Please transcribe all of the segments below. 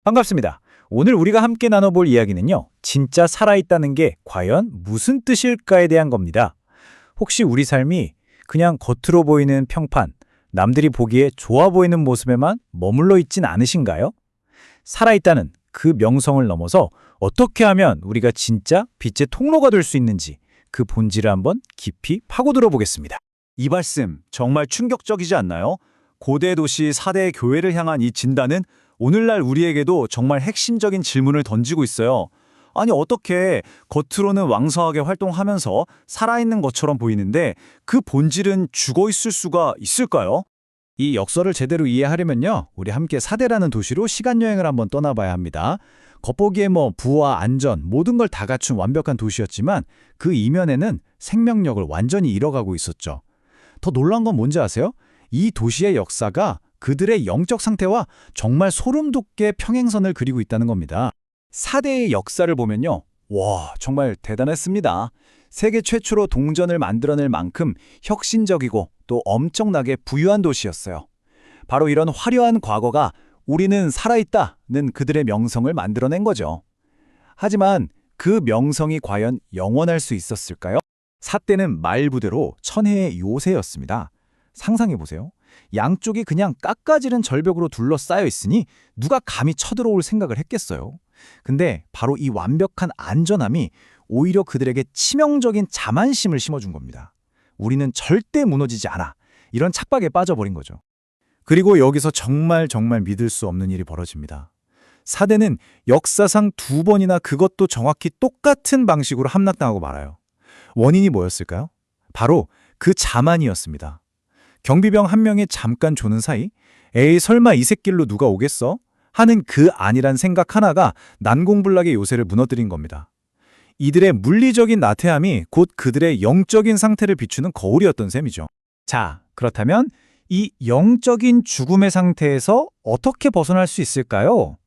반갑습니다. 오늘 우리가 함께 나눠볼 이야기는요, 진짜 살아있다는 게 과연 무슨 뜻일까에 대한 겁니다. 혹시 우리 삶이 그냥 겉으로 보이는 평판, 남들이 보기에 좋아 보이는 모습에만 머물러 있진 않으신가요? 살아있다는 그 명성을 넘어서 어떻게 하면 우리가 진짜 빛의 통로가 될 수 있는지 그 본질을 한번 깊이 파고들어 보겠습니다. 이 말씀 정말 충격적이지 않나요? 고대 도시 4대 교회를 향한 이 진단은 오늘날 우리에게도 정말 핵심적인 질문을 던지고 있어요. 아니 어떻게 겉으로는 왕성하게 활동하면서 살아있는 것처럼 보이는데 그 본질은 죽어있을 수가 있을까요? 이 역설을 제대로 이해하려면요, 우리 함께 사대라는 도시로 시간여행을 한번 떠나봐야 합니다. 겉보기에 부와 안전, 모든 걸 다 갖춘 완벽한 도시였지만 그 이면에는 생명력을 완전히 잃어가고 있었죠. 더 놀라운 건 뭔지 아세요? 이 도시의 역사가 그들의 영적 상태와 정말 소름 돋게 평행선을 그리고 있다는 겁니다. 4대의 역사를 보면요. 와, 정말 대단했습니다. 세계 최초로 동전을 만들어낼 만큼 혁신적이고 또 엄청나게 부유한 도시였어요. 바로 이런 화려한 과거가 우리는 살아있다는 그들의 명성을 만들어낸 거죠. 하지만 그 명성이 과연 영원할 수 있었을까요? 사대는 말 그대로 천혜의 요새였습니다. 상상해보세요. 양쪽이 그냥 깎아지른 절벽으로 둘러싸여 있으니 누가 감히 쳐들어올 생각을 했겠어요. 근데 바로 이 완벽한 안전함이 오히려 그들에게 치명적인 자만심을 심어준 겁니다. 우리는 절대 무너지지 않아. 이런 착각에 빠져버린 거죠. 그리고 여기서 정말 믿을 수 없는 일이 벌어집니다. 사대는 역사상 2번이나 그것도 정확히 똑같은 방식으로 함락당하고 말아요. 원인이 뭐였을까요? 바로 그 자만이었습니다. 경비병 한 명이 잠깐 조는 사이 에이 설마 이 새끼로 누가 오겠어? 하는 그 아니란 생각 하나가 난공불락의 요새를 무너뜨린 겁니다. 이들의 물리적인 나태함이 곧 그들의 영적인 상태를 비추는 거울이었던 셈이죠. 자, 그렇다면 이 영적인 죽음의 상태에서 어떻게 벗어날 수 있을까요?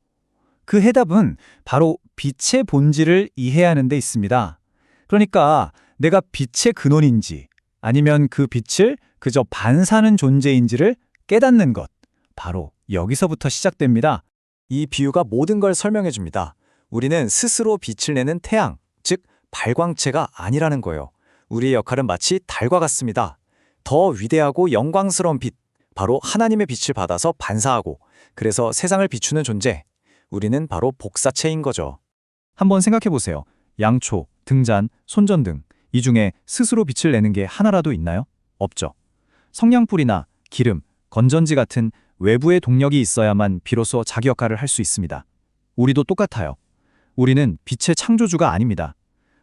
그 해답은 바로 빛의 본질을 이해하는 데 있습니다. 그러니까 내가 빛의 근원인지 아니면 그 빛을 그저 반사하는 존재인지를 깨닫는 것. 바로 여기서부터 시작됩니다. 이 비유가 모든 걸 설명해 줍니다. 우리는 스스로 빛을 내는 태양, 즉 발광체가 아니라는 거예요. 우리의 역할은 마치 달과 같습니다. 더 위대하고 영광스러운 빛, 바로 하나님의 빛을 받아서 반사하고 그래서 세상을 비추는 존재. 우리는 바로 복사체인 거죠. 한번 생각해 보세요. 양초, 등잔, 손전등. 이 중에 스스로 빛을 내는 게 하나라도 있나요? 없죠. 성냥불이나 기름, 건전지 같은 외부의 동력이 있어야만 비로소 자기 역할을 할 수 있습니다. 우리도 똑같아요. 우리는 빛의 창조주가 아닙니다.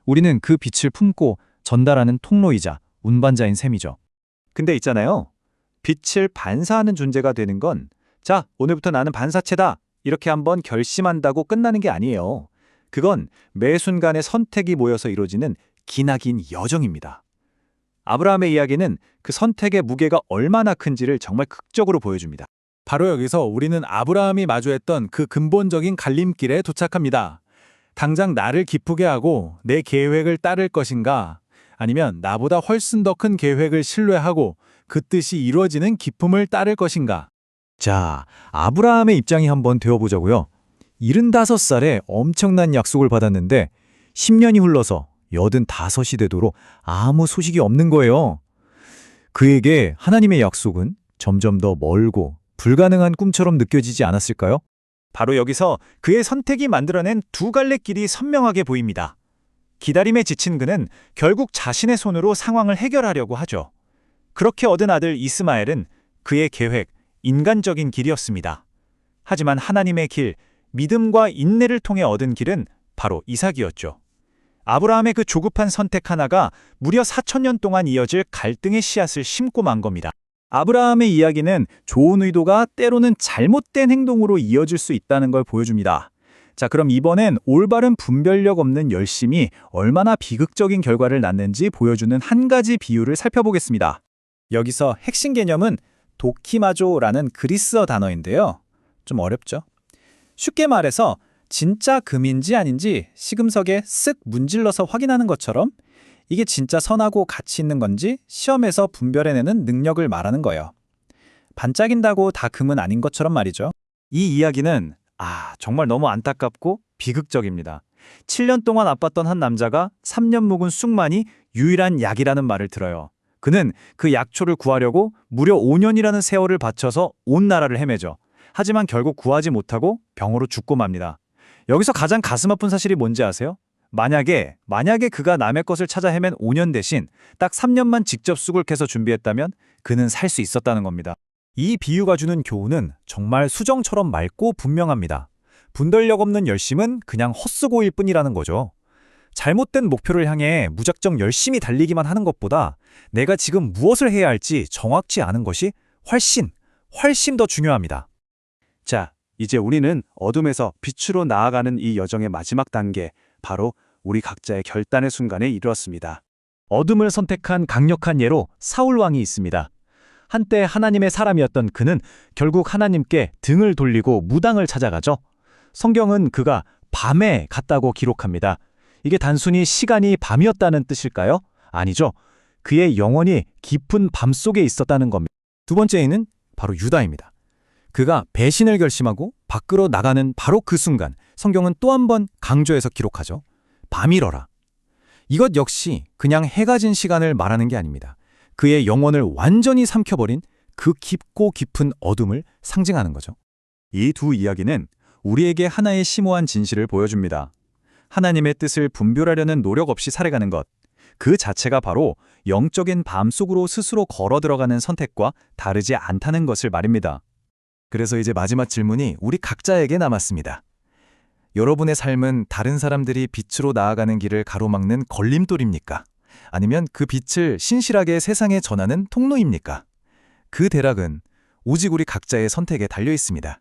우리는 그 빛을 품고 전달하는 통로이자 운반자인 셈이죠. 근데 있잖아요. 빛을 반사하는 존재가 되는 건 자, 오늘부터 나는 반사체다. 이렇게 한번 결심한다고 끝나는 게 아니에요. 그건 매 순간의 선택이 모여서 이루어지는 기나긴 여정입니다. 아브라함의 이야기는 그 선택의 무게가 얼마나 큰지를 정말 극적으로 보여줍니다. 바로 여기서 우리는 아브라함이 마주했던 그 근본적인 갈림길에 도착합니다. 당장 나를 기쁘게 하고 내 계획을 따를 것인가? 아니면 나보다 훨씬 더 큰 계획을 신뢰하고 그 뜻이 이루어지는 기쁨을 따를 것인가? 자, 아브라함의 입장이 한번 되어보자고요. 75살에 엄청난 약속을 받았는데 10년이 흘러서 85이 되도록 아무 소식이 없는 거예요. 그에게 하나님의 약속은 점점 더 멀고 불가능한 꿈처럼 느껴지지 않았을까요? 바로 여기서 그의 선택이 만들어낸 두 갈래 길이 선명하게 보입니다. 기다림에 지친 그는 결국 자신의 손으로 상황을 해결하려고 하죠. 그렇게 얻은 아들 이스마엘은 그의 계획, 인간적인 길이었습니다. 하지만 하나님의 길, 믿음과 인내를 통해 얻은 길은 바로 이삭이었죠. 아브라함의 그 조급한 선택 하나가 무려 4,000년 동안 이어질 갈등의 씨앗을 심고 만 겁니다. 아브라함의 이야기는 좋은 의도가 때로는 잘못된 행동으로 이어질 수 있다는 걸 보여줍니다. 자, 그럼 이번엔 올바른 분별력 없는 열심이 얼마나 비극적인 결과를 낳는지 보여주는 한 가지 비유를 살펴보겠습니다. 여기서 핵심 개념은 도키마조라는 그리스어 단어인데요. 좀 어렵죠? 쉽게 말해서 진짜 금인지 아닌지 시금석에 쓱 문질러서 확인하는 것처럼 이게 진짜 선하고 가치 있는 건지 시험에서 분별해내는 능력을 말하는 거예요. 반짝인다고 다 금은 아닌 것처럼 말이죠. 이 이야기는 정말 너무 안타깝고 비극적입니다. 7년 동안 아팠던 한 남자가 3년 묵은 쑥만이 유일한 약이라는 말을 들어요. 그는 그 약초를 구하려고 무려 5년이라는 세월을 바쳐서 온 나라를 헤매죠. 하지만 결국 구하지 못하고 병으로 죽고 맙니다. 여기서 가장 가슴 아픈 사실이 뭔지 아세요? 만약에 그가 남의 것을 찾아 헤맨 5년 대신 딱 3년만 직접 쑥을 캐서 준비했다면 그는 살 수 있었다는 겁니다. 이 비유가 주는 교훈은 정말 수정처럼 맑고 분명합니다. 분별력 없는 열심은 그냥 헛수고일 뿐이라는 거죠. 잘못된 목표를 향해 무작정 열심히 달리기만 하는 것보다 내가 지금 무엇을 해야 할지 정확치 않은 것이 훨씬 더 중요합니다. 자, 이제 우리는 어둠에서 빛으로 나아가는 이 여정의 마지막 단계, 바로 우리 각자의 결단의 순간에 이르렀습니다. 어둠을 선택한 강력한 예로 사울 왕이 있습니다. 한때 하나님의 사람이었던 그는 결국 하나님께 등을 돌리고 무당을 찾아가죠. 성경은 그가 밤에 갔다고 기록합니다. 이게 단순히 시간이 밤이었다는 뜻일까요? 아니죠. 그의 영혼이 깊은 밤 속에 있었다는 겁니다. 두 번째는 바로 유다입니다. 그가 배신을 결심하고 밖으로 나가는 바로 그 순간 성경은 또 한 번 강조해서 기록하죠. 밤이러라. 이것 역시 그냥 해가 진 시간을 말하는 게 아닙니다. 그의 영혼을 완전히 삼켜버린 그 깊고 깊은 어둠을 상징하는 거죠. 이 두 이야기는 우리에게 하나의 심오한 진실을 보여줍니다. 하나님의 뜻을 분별하려는 노력 없이 살아가는 것, 그 자체가 바로 영적인 밤 속으로 스스로 걸어 들어가는 선택과 다르지 않다는 것을 말입니다. 그래서 이제 마지막 질문이 우리 각자에게 남았습니다. 여러분의 삶은 다른 사람들이 빛으로 나아가는 길을 가로막는 걸림돌입니까? 아니면 그 빛을 신실하게 세상에 전하는 통로입니까? 그 대락은 오직 우리 각자의 선택에 달려 있습니다.